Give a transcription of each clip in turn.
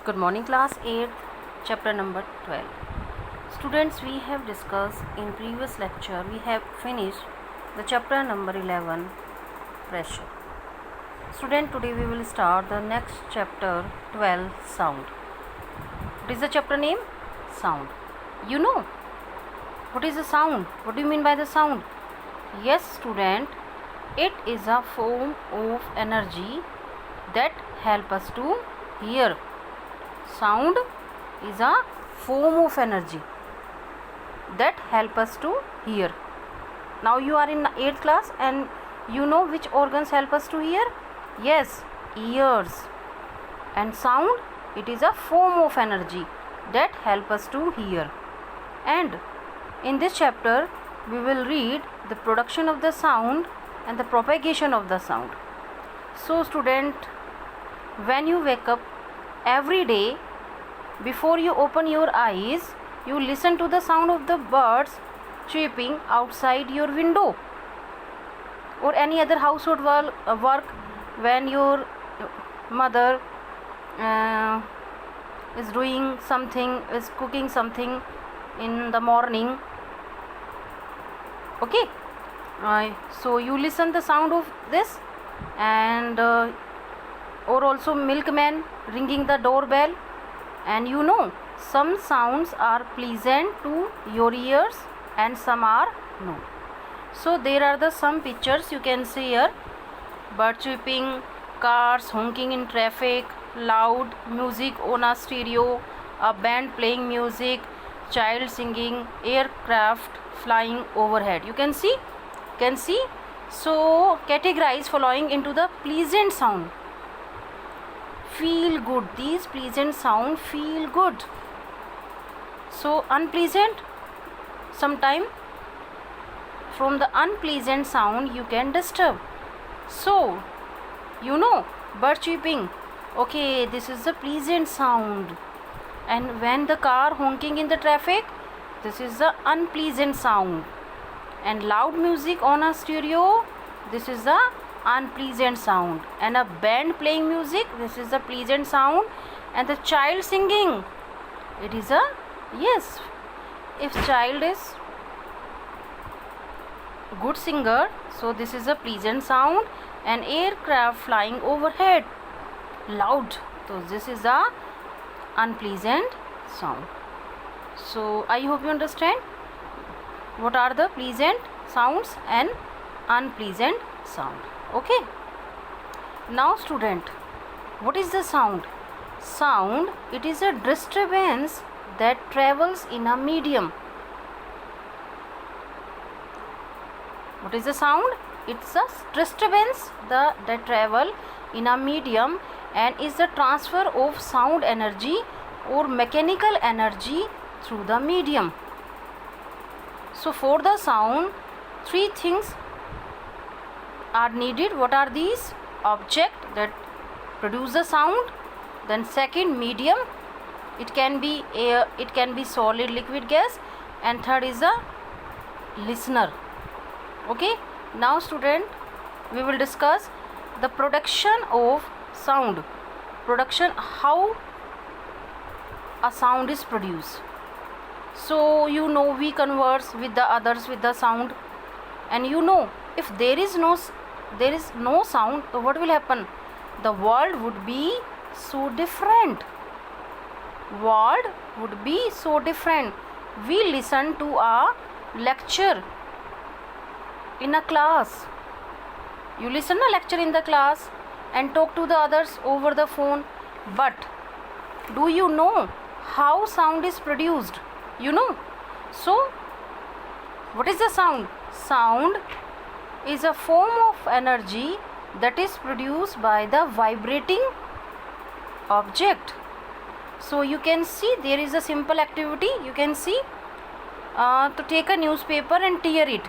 Good morning, class 8th, chapter number 12. Students, we have discussed in previous lecture, we have finished the chapter number 11, pressure. Student, today we will start the next chapter 12, sound. What is the chapter name? Sound. You know what is the sound? What do you mean by the sound? Yes, student, it is a form of energy that help us to hear. Sound is a form of energy that help us to hear. Now you are in 8th class and you know which organs help us to hear? Yes, ears. And sound, it is a form of energy that help us to hear. And in this chapter we will read the production of the sound and the propagation of the sound. So student, when you wake up every day, before you open your eyes, you listen to the sound of the birds chirping outside your window, or any other household work when your mother is doing something, is cooking something in the morning. Okay, so you listen the sound of this, and or also milkman ringing the doorbell. And you know, some sounds are pleasant to your ears and some are no. So there are the some pictures you can see here: bird chirping, cars honking in traffic, loud music on a stereo, a band playing music, child singing, aircraft flying overhead. You can see? So categorize following into the pleasant sound. Feel good. These pleasant sound feel good. So unpleasant, sometime from the unpleasant sound you can disturb. So you know, bird chirping, okay, this is the pleasant sound. And when the car honking in the traffic, this is the unpleasant sound. And loud music on a stereo, this is the unpleasant sound. And a band playing music, this is the pleasant sound. And the child singing, it is a, yes, if child is good singer, so this is a pleasant sound. And aircraft flying overhead, loud, so this is a unpleasant sound. So I hope you understand what are the pleasant sounds and unpleasant sound. Okay, now student, what is the sound? Sound, it is a disturbance that travels in a medium. What is the sound? It's a disturbance that travel in a medium and is the transfer of sound energy or mechanical energy through the medium. So for the sound, three things are needed. What are these? Object that produce the sound, then second, medium, it can be air, it can be solid, liquid, gas, and third is the listener. Okay, now student, we will discuss the production of sound. Production, how a sound is produced. So you know, we converse with the others with the sound, and you know, if there is no sound, so what will happen? The world would be so different. World would be so different. We listen to a lecture in a class. You listen a lecture in the class and talk to the others over the phone. But do you know how sound is produced? You know. So what is the sound? Sound is a form of energy that is produced by the vibrating object. So you can see there is a simple activity. You can see to take a newspaper and tear it.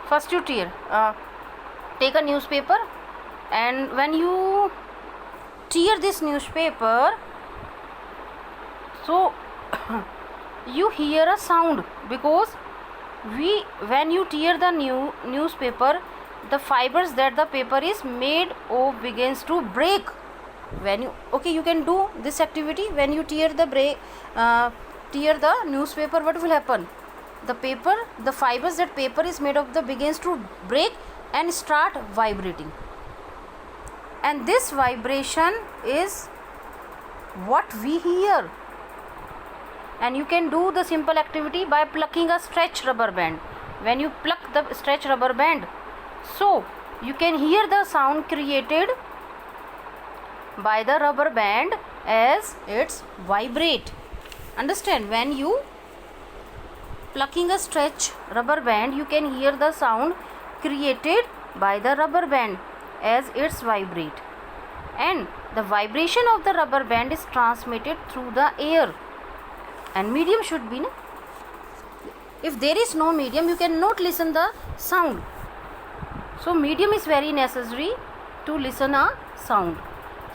First you tear, take a newspaper, and when you tear this newspaper, so you hear a sound, because when you tear the newspaper, the fibers that the paper is made of begins to break. when you, okay, you can do this activity. When you tear the newspaper, what will happen? The paper, the fibers that paper is made of, the begins to break and start vibrating, and this vibration is what we hear. And you can do the simple activity by plucking a stretch rubber band. When you pluck the stretch rubber band, so you can hear the sound created by the rubber band as it's vibrate. Understand? When you plucking a stretch rubber band, you can hear the sound created by the rubber band as it's vibrate, and the vibration of the rubber band is transmitted through the air. And medium should be, if there is no medium, you cannot listen the sound. So medium is very necessary to listen a sound.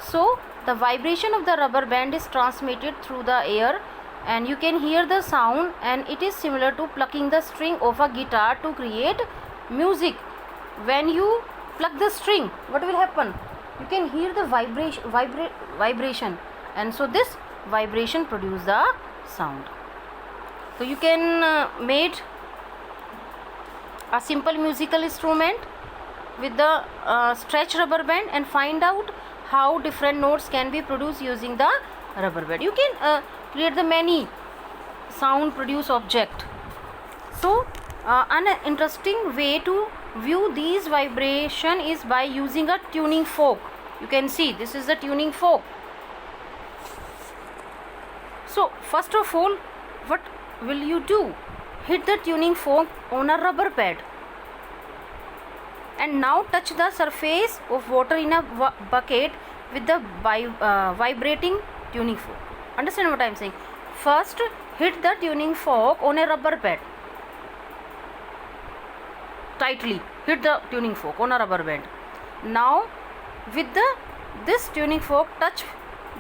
So the vibration of the rubber band is transmitted through the air, and you can hear the sound, and it is similar to plucking the string of a guitar to create music. When you pluck the string, what will happen? You can hear the vibration, and so this vibration produce the sound. So you can make a simple musical instrument with the stretch rubber band and find out how different notes can be produced using the rubber band. You can create the many sound produce object. So an interesting way to view these vibration is by using a tuning fork. You can see this is the tuning fork. So first of all, what will you do? Hit the tuning fork on a rubber pad, and now touch the surface of water in a bucket with the vibrating tuning fork. Understand what I am saying? First, hit the tuning fork on a rubber pad. Tightly hit the tuning fork on a rubber band. Now with this tuning fork, touch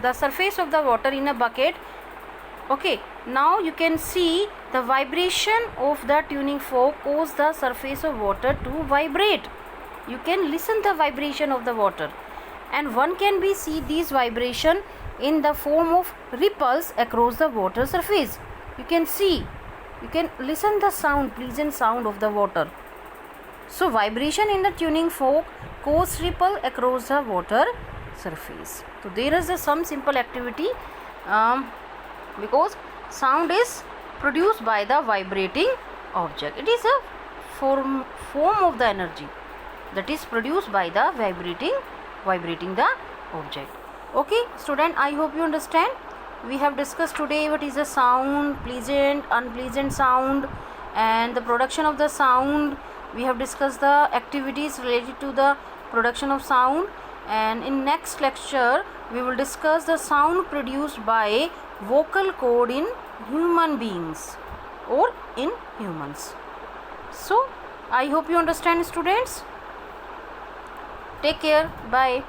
the surface of the water in a bucket. Okay, now you can see the vibration of the tuning fork cause the surface of water to vibrate. You can listen the vibration of the water, and one can be see these vibration in the form of ripples across the water surface. You can see, you can listen the sound, pleasant sound of the water. So vibration in the tuning fork cause ripple across the water surface. So there is some simple activity because sound is produced by the vibrating object. It is a form of the energy that is produced by the vibrating the object. Okay student, I hope you understand. We have discussed today what is a sound, pleasant, unpleasant sound, and the production of the sound. We have discussed the activities related to the production of sound, and in next lecture we will discuss the sound produced by vocal cord in human beings or in humans. So I hope you understand students. Take care. Bye.